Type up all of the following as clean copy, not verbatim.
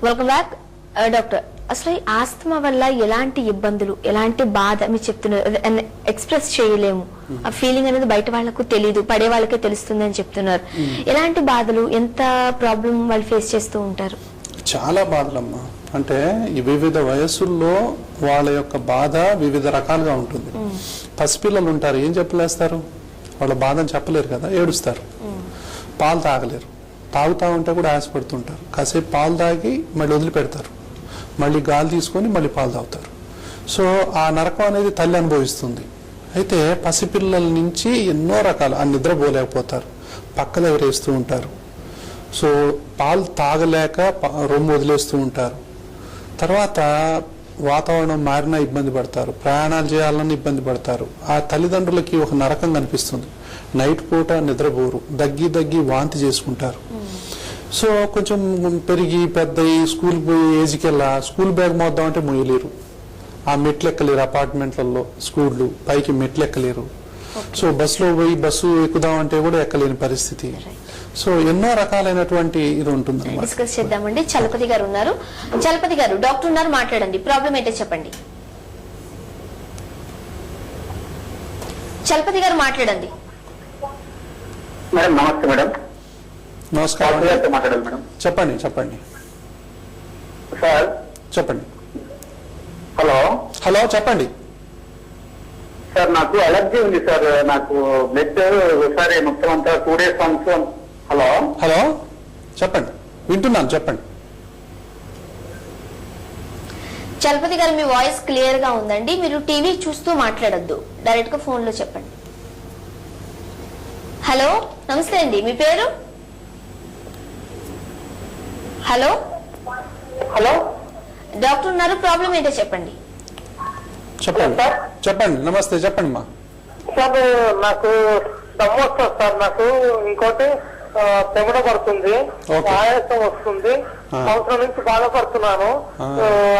Welcome back doctor. అసలు asthma వల్ల ఎలాంటి ఇబ్బందులు, ఎలాంటి బాధ మీరు చెప్తున్నారు, ఎక్స్ప్రెస్ చేయలేము, ఆ ఫీలింగ్ అనేది బయట వాళ్ళకు తెలియదు, పడే వాళ్ళకే తెలుస్తుంది అని చెప్తున్నారు. ఎలాంటి బాధలు, ఎంత ప్రాబ్లం వాళ్ళు ఫేస్ చేస్తూ ఉంటారు? చాలా బాధలమ్మా. అంటే ఈ వివిధ వయసుల్లో వాళ్ళ యొక్క బాధ వివిధ రకాలుగా ఉంటుంది. పసిపిల్లలు ఉంటారు, ఏం చెప్పలేస్తారు, వాళ్ళ బాధను చెప్పలేరు కదా, ఏడుస్తారు, పాలు తాగలేరు, తాగుతా ఉంటే కూడా ఆశపడుతుంటారు, కాసేపు పాలు తాగి మళ్ళీ వదిలిపెడతారు, మళ్ళీ గాలి తీసుకొని మళ్ళీ పాలు తాగుతారు. సో ఆ నరకం అనేది తల్లి అనుభవిస్తుంది. అయితే పసిపిల్లల నుంచి ఎన్నో రకాలు, ఆ నిద్రపోలేకపోతారు, పక్కన ఎవరేస్తూ ఉంటారు, సో పాలు తాగలేక రొమ్ము వదిలేస్తూ ఉంటారు. తర్వాత వాతావరణం మారినా ఇబ్బంది పడతారు, ప్రయాణాలు చేయాలని ఇబ్బంది పడతారు. ఆ తల్లిదండ్రులకి ఒక నరకం కనిపిస్తుంది. నైట్ పూట నిద్రపోరు, దగ్గి వాంతి చేసుకుంటారు. సో కొంచెం పెరిగి పెద్ద స్కూల్ పోయి ఏజ్కి వెళ్ళా స్కూల్ బ్యాగ్ మోద్దామంటే మోయలేరు, ఆ మెట్లు ఎక్కలేరు, అపార్ట్మెంట్లలో స్కూళ్ళు పైకి మెట్లు ఎక్కలేరు. సో బస్సులో పోయి బస్సు ఎక్కుదామంటే కూడా ఎక్కలేని పరిస్థితి. సో ఎన్నో రకాలైనటువంటి ఇది ఉంటుంది. డిస్కస్ చేద్దామండి. చలపతి గారు ఉన్నారు. చలపతి గారు, డాక్టర్ ఉన్నారు, మాట్లాడండి. ప్రాబ్లం ఏంటో చెప్పండి. చలపతి గారు మాట్లాడండి. మేడం నమస్తే. మేడం నమస్కారం. మాట్లాడాలి మేడం. చెప్పండి చెప్పండి సార్. చెప్పండి. హలో హలో చెప్పండి సార్. నాకు అలర్జీ ఉంది సార్. నాకు బ్లడ్ ఒకసారి మొత్తం అంతా 2 days వన్స్. హలో హలో చెప్పండి, వింటున్నాను, చెప్పండి. చలపతి గారు, మీ వాయిస్ క్లియర్ గా ఉందండి. మీరు టీవీ చూస్తూ మాట్లాడొద్దు, డైరెక్ట్ గా ఫోన్ లో చెప్పండి. హలో నమస్తే అండి, మీ పేరు? హలో హలో డాక్టర్ ఉన్నారు, ప్రాబ్లం ఏంటో చెప్పండి. చెప్పండి చెప్పండి. నమస్తే, చెప్పండి మా. సార్ నాకు దమ్ము వస్తుంది సార్. నాకు ఇంకోటి చెమట పడుతుంది, ఆయాసం వస్తుంది. సంవత్సరం నుంచి బాధపడుతున్నాను.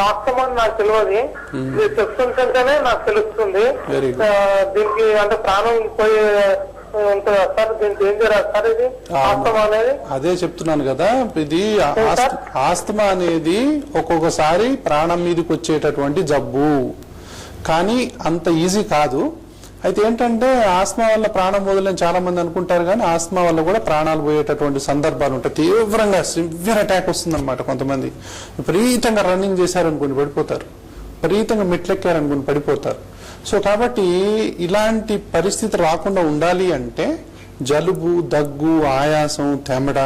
ఆస్తమా నాకు తెలియదు, మీరు చెప్తుంటేనే నాకు తెలుస్తుంది. దీనికి అంటే ప్రాణం పోయే ఉంటుందా సార్? దీనికి ఏం జరగదు సార్? ఇది ఆస్తమా అనేది అదే చెప్తున్నాను కదా, ఇది ఆస్తమా అనేది ఒక్కొక్కసారి ప్రాణం మీదకి వచ్చేటటువంటి జబ్బు, కానీ అంత ఈజీ కాదు. అయితే ఏంటంటే ఆస్తమా వల్ల ప్రాణం వదిలేని చాలా మంది అనుకుంటారు, కానీ ఆస్తమా వల్ల కూడా ప్రాణాలు పోయేటటువంటి సందర్భాలు ఉంటాయి. తీవ్రంగా సివియర్ అటాక్ వస్తుందన్నమాట. కొంతమంది విపరీతంగా రన్నింగ్ చేశారనుకుని పడిపోతారు, విపరీతంగా మెట్లెక్కారనుకుని పడిపోతారు. సో కాబట్టి ఇలాంటి పరిస్థితి రాకుండా ఉండాలి అంటే జలుబు, దగ్గు, ఆయాసం, తెమడ,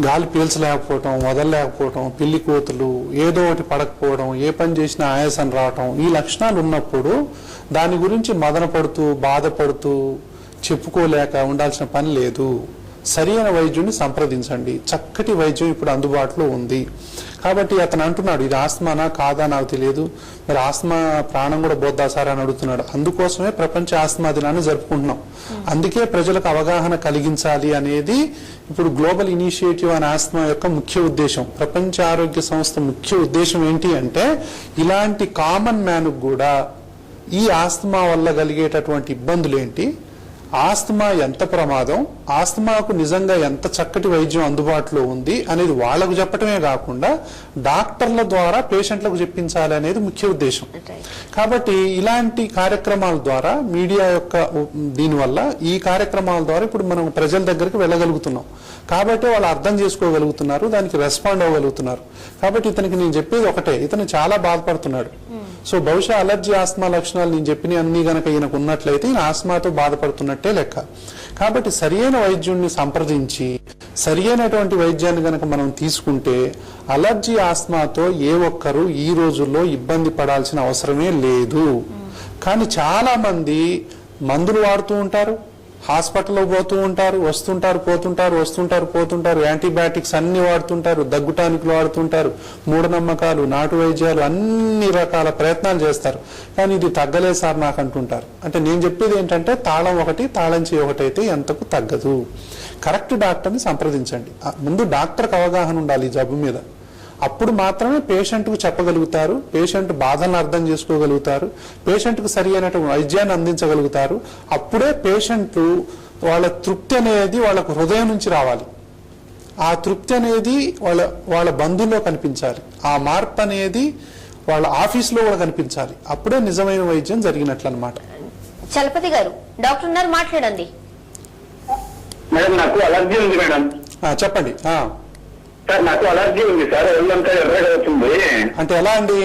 గాలి పీల్చలేకపోవటం, వదలలేకపోవటం, పిల్లి కోతులు, ఏదో ఒకటి పడకపోవడం, ఏ పని చేసినా ఆయాసం రావటం, ఈ లక్షణాలు ఉన్నప్పుడు దాని గురించి మదన పడుతూ బాధపడుతూ చెప్పుకోలేక ఉండాల్సిన పని లేదు. సరైన వైద్యుడిని సంప్రదించండి. చక్కటి వైద్యం ఇప్పుడు అందుబాటులో ఉంది. కాబట్టి అతను అంటున్నాడు, ఇది ఆస్తమానా కాదా నాకు తెలియదు, మరి ఆస్తమా ప్రాణం కూడా పోద్దా సార్ అని అడుగుతున్నాడు. అందుకోసమే ప్రపంచ ఆస్తమా దినాన్ని జరుపుకుంటున్నాం. అందుకే ప్రజలకు అవగాహన కలిగించాలి అనేది ఇప్పుడు గ్లోబల్ ఇనిషియేటివ్ అనే ఆస్తమా యొక్క ముఖ్య ఉద్దేశం. ప్రపంచ ఆరోగ్య సంస్థ ముఖ్య ఉద్దేశం ఏంటి అంటే ఇలాంటి కామన్ మ్యాన్ కూడా ఈ ఆస్తమా వల్ల కలిగేటటువంటి ఇబ్బందులు ఏంటి, ఆస్తమా ఎంత ప్రమాదం, ఆస్తమాకు నిజంగా ఎంత చక్కటి వైద్యం అందుబాటులో ఉంది అనేది వాళ్లకు చెప్పటమే కాకుండా డాక్టర్ల ద్వారా పేషెంట్లకు చెప్పించాలి అనేది ముఖ్య ఉద్దేశం. కాబట్టి ఇలాంటి కార్యక్రమాల ద్వారా మీడియా యొక్క దీనివల్ల ఈ కార్యక్రమాల ద్వారా ఇప్పుడు మనం ప్రజల దగ్గరికి వెళ్ళగలుగుతున్నాం. కాబట్టి వాళ్ళు అర్థం చేసుకోగలుగుతున్నారు, దానికి రెస్పాండ్ అవ్వగలుగుతున్నారు. కాబట్టి ఇతనికి నేను చెప్పేది ఒకటే, ఇతను చాలా బాధపడుతున్నాడు. సో బహుశా అలర్జీ, ఆస్తమా లక్షణాలు నేను చెప్పిన అన్ని గనక ఈయనకు ఉన్నట్లయితే ఈయన ఆస్తమాతో బాధపడుతున్నట్టే లెక్క. కాబట్టి సరియైన వైద్యుడిని సంప్రదించి సరియైనటువంటి వైద్యాన్ని గనక మనం తీసుకుంటే అలర్జీ, ఆస్తమాతో ఏ ఒక్కరు ఈ రోజుల్లో ఇబ్బంది పడాల్సిన అవసరమే లేదు. కానీ చాలా మంది మందులు వాడుతూ ఉంటారు, హాస్పిటల్లో పోతూ ఉంటారు, వస్తుంటారు పోతుంటారు, యాంటీబయాటిక్స్ అన్ని వాడుతుంటారు, దగ్గు టానిక్లు వాడుతుంటారు, మూఢనమ్మకాలు, నాటు వైద్యాలు, అన్ని రకాల ప్రయత్నాలు చేస్తారు. కానీ ఇది తగ్గలేదు సార్ నాకు అంటుంటారు. అంటే నేను చెప్పేది ఏంటంటే తాళం ఒకటి, తాళం చేయి ఒకటి అయితే ఎంతకు తగ్గదు. కరెక్ట్ డాక్టర్ని సంప్రదించండి. ముందు డాక్టర్కి అవగాహన ఉండాలి ఈ జబ్బు మీద. అప్పుడు మాత్రమే పేషెంట్కు చెప్పగలుగుతారు, పేషెంట్ బాధలను అర్థం చేసుకోగలుగుతారు, పేషెంట్కు సరి అయినటువంటి వైద్యాన్ని అందించగలుగుతారు. అప్పుడే పేషెంట్ వాళ్ళ తృప్తి అనేది వాళ్ళకు హృదయం నుంచి రావాలి. ఆ తృప్తి అనేది వాళ్ళ బంధువుల్లో కనిపించాలి, ఆ మార్పు అనేది వాళ్ళ ఆఫీస్లో కూడా కనిపించాలి. అప్పుడే నిజమైన వైద్యం జరిగినట్లు అనమాట. చలపతి గారు, డాక్టర్ ఉన్నారు, మాట్లాడండి. మేడం నాకు అలర్జీ ఉంది మేడం. చెప్పండి. సార్ నాకు అలర్జీ ఉంది సార్, ఒళ్ళంతా ఎర్రగా అవుతుంది. అంటే ఎలా అండి?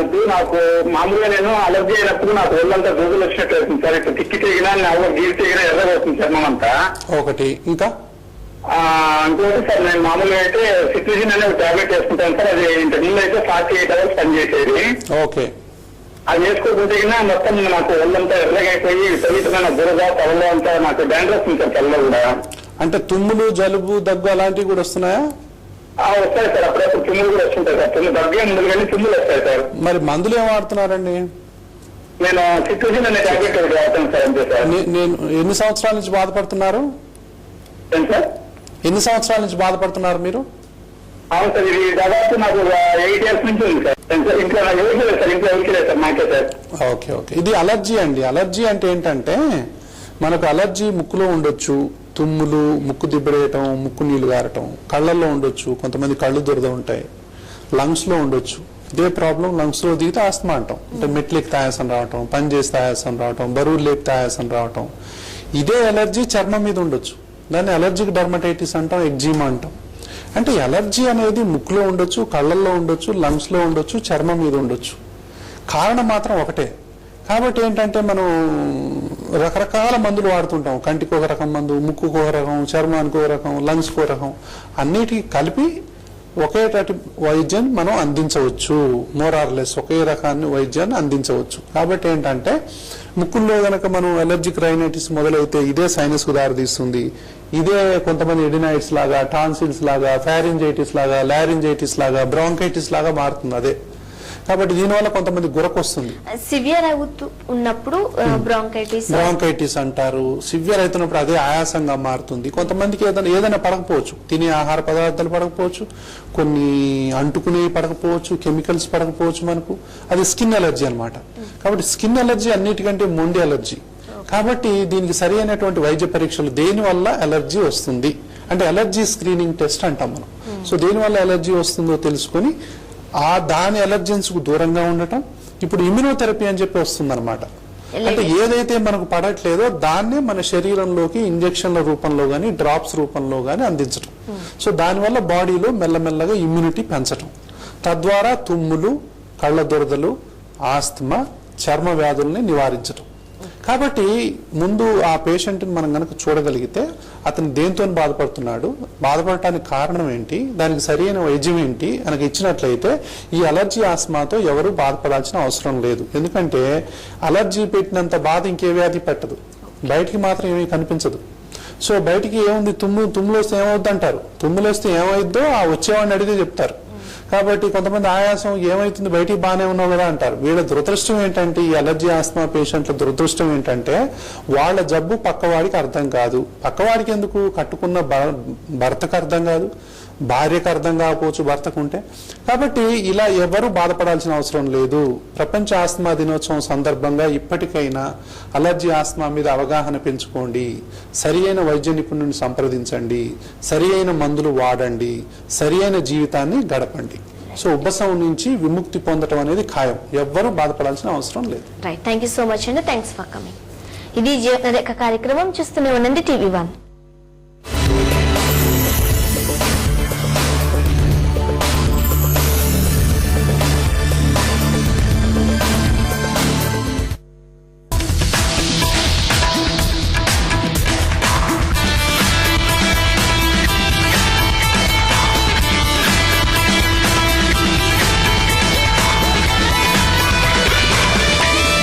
ఇప్పుడు నాకు మామూలుగా నేను అలర్జీ అయినప్పుడు నాకు ఒళ్ళంతా దూదులు వచ్చినట్టు అవుతుంది సార్. ఇప్పుడు తిక్కి తెగినా గీరి తెగినా ఎర్రగా అవుతుంది చర్మం అంతా. ఒకటి. ఇంకా ఇంకోటి సార్, నేను మామూలుగా అయితే సిట్రిజిన్ అనే ఒక టాబ్లెట్ వేసుకుంటాను సార్. అది ఇంతకుముందు అయితే 48 hours పనిచేసేది. ఓకే. అది వేసుకోకుంటే మొత్తం నాకు ఒళ్ళంతా ఎర్రగా అయిపోయి విపరీతమైన బురద, తలలో అంతా నాకు డాండ్రఫ్ ఉంది సార్ తలలో కూడా. అంటే తుమ్ములు, జలుబు, దగ్గు అలాంటివి కూడా వస్తున్నాయా? వస్తాయి సార్, అప్పుడప్పుడు తుమ్ములు కూడా వస్తుంటాయి సార్. దగ్గే ముందు కానీ తుమ్ములు వస్తాయి సార్. మరి మందులు ఏం వాడుతున్నారండి? నేను సిట్రిజిన్ అనే టాబ్లెట్ ఒకటి వాడతాను సార్, అంతే సార్. నేను ఎన్ని సంవత్సరాల నుంచి బాధపడుతున్నారు? ఏం సార్? ఎన్ని సంవత్సరాల నుంచి బాధపడుతున్నారు మీరు? అవును సార్, ఇది దాదాపు నాకు 8 years నుంచి ఉంది సార్. ఇంట్లో నాకు ఎవరికి లేదు సార్, ఇంట్లో ఎవరికి లేదు సార్, నాకే సార్. Okay okay. ఇది అలర్జీ అండి. అలర్జీ అంటే ఏంటంటే మనకు అలర్జీ ముక్కులో ఉండొచ్చు, తుమ్ములు, ముక్కు దిబ్బడేయటం, ముక్కు నీళ్లు గారటం, కళ్ళల్లో ఉండొచ్చు, కొంతమంది కళ్ళు దురద ఉంటాయి, లంగ్స్ లో ఉండొచ్చు. ఇదే ప్రాబ్లం లంగ్స్ లో దిగితే ఆస్తమా అంటాం. అంటే మెట్లెక్కితే ఆయాసం రావటం, పని చేస్తే ఆయాసం రావటం, బరువులు లేపితే ఆయాసం రావటం. ఇదే అలర్జీ చర్మం మీద ఉండొచ్చు, దాన్ని అలర్జిక్ డర్మటైటిస్ అంటాం, ఎగ్జిమా అంటాం. అంటే అలర్జీ అనేది ముక్కులో ఉండొచ్చు, కళ్ళల్లో ఉండొచ్చు, లంగ్స్ లో ఉండొచ్చు, చర్మం మీద ఉండొచ్చు. కారణం మాత్రం ఒకటే. కాబట్టి ఏంటంటే మనం రకరకాల మందులు వాడుతుంటాం. కంటికి ఒక రకం మందు, ముక్కుకు ఒక రకం, చర్మానికి ఒక రకం, లంగ్స్కి ఒక రకం, అన్నిటికీ కలిపి ఒకేటి వైద్యాన్ని మనం అందించవచ్చు. మోరార్లెస్ ఒకే రకాన్ని వైద్యాన్ని అందించవచ్చు. కాబట్టి ఏంటంటే ముక్కుల్లో గనక మనం అలర్జిక్ రైనైటిస్ మొదలైతే ఇదే సైనస్ కు దారితీస్తుంది. ఇదే కొంతమంది ఎడినైట్స్ లాగా, టాన్సిల్స్ లాగా, ఫ్యారింజైటిస్ లాగా, లారింజైటిస్ లాగా, బ్రాంకైటిస్ లాగా మారుతుంది అదే. కాబట్టి దీనివల్ల కొంతమంది గురకొస్తుంది. సివియర్ అవుతూ ఉన్నప్పుడు బ్రాంకైటిస్ అంటారు. సివియర్ అవుతున్నప్పుడు అదే ఆయాసంగా మారుతుంది. కొంతమందికి ఏదైనా పడకపోవచ్చు, తినే ఆహార పదార్థాలు పడకపోవచ్చు, కొన్ని అంటుకునే పడకపోవచ్చు, కెమికల్స్ పడకపోవచ్చు మనకు. అది స్కిన్ అలర్జీ అనమాట. కాబట్టి స్కిన్ అలర్జీ అన్నిటికంటే మొండి అలర్జీ. కాబట్టి దీనికి సరి అయినటువంటి వైద్య పరీక్షలు దేని వల్ల అలర్జీ వస్తుంది అంటే అలర్జీ స్క్రీనింగ్ టెస్ట్ అంటాం మనం. సో దేనివల్ల అలర్జీ వస్తుందో తెలుసుకొని దాని అలర్జెన్స్ కు దూరంగా ఉండటం. ఇప్పుడు ఇమ్యునోథెరపీ అని చెప్పి వస్తుంది అనమాట. అంటే ఏదైతే మనకు పడట్లేదో దాన్నే మన శరీరంలోకి ఇంజక్షన్ల రూపంలో గానీ, డ్రాప్స్ రూపంలో గానీ అందించడం. సో దానివల్ల బాడీలో మెల్లమెల్లగా ఇమ్యూనిటీ పెంచడం, తద్వారా తుమ్ములు, కళ్ళ దురదలు, ఆస్తమా, చర్మ వ్యాధుల్ని నివారించడం. కాబట్టి ముందు ఆ పేషెంట్ని మనం గనక చూడగలిగితే అతను దేంతో బాధపడుతున్నాడు, బాధపడటానికి కారణం ఏంటి, దానికి సరైన వైద్యం ఏంటి మనకి ఇచ్చినట్లయితే ఈ అలర్జీ ఆస్మాతో ఎవరు బాధపడాల్సిన అవసరం లేదు. ఎందుకంటే అలర్జీ పెట్టినంత బాధ ఇంకే వ్యాధి పెట్టదు, బయటికి మాత్రం ఏమీ కనిపించదు. సో బయటికి ఏముంది, తుమ్ములు వస్తే ఏమవుద్ది అంటారు, తుమ్ములు వస్తే ఏమైద్దో ఆ వచ్చేవాడిని అడిగితే చెప్తారు. కాబట్టి కొంతమంది ఆయాసం ఏమైతుంది, బయటికి బాగానే ఉన్నావు కదా అంటారు. వీళ్ళ దురదృష్టం ఏంటంటే, ఈ అలర్జీ ఆస్మా పేషెంట్ల దురదృష్టం ఏంటంటే వాళ్ళ జబ్బు పక్కవాడికి అర్థం కాదు. పక్కవాడికి ఎందుకు, కట్టుకున్న భర్తకు అర్థం కాదు, భార్యకు అర్థం కాకపోవచ్చు భర్తకుంటే. కాబట్టి ఇలా ఎవరు బాధపడాల్సిన అవసరం లేదు. ప్రపంచ ఆస్తమా దినోత్సవం సందర్భంగా ఇప్పటికైనా అలర్జీ ఆస్తమా మీద అవగాహన పెంచుకోండి, సరి అయిన వైద్య నిపుణుని సంప్రదించండి, సరి అయిన మందులు వాడండి, సరి అయిన జీవితాన్ని గడపండి. సో ఉబ్బసం నుంచి విముక్తి పొందడం అనేది ఖాయం. ఎవ్వరూ బాధపడాల్సిన అవసరం లేదు. Right, thank you so much అండి. Thanks for coming. ఇది జీవనరేఖ కార్యక్రమం. చూస్తూనే ఉండండి TV1.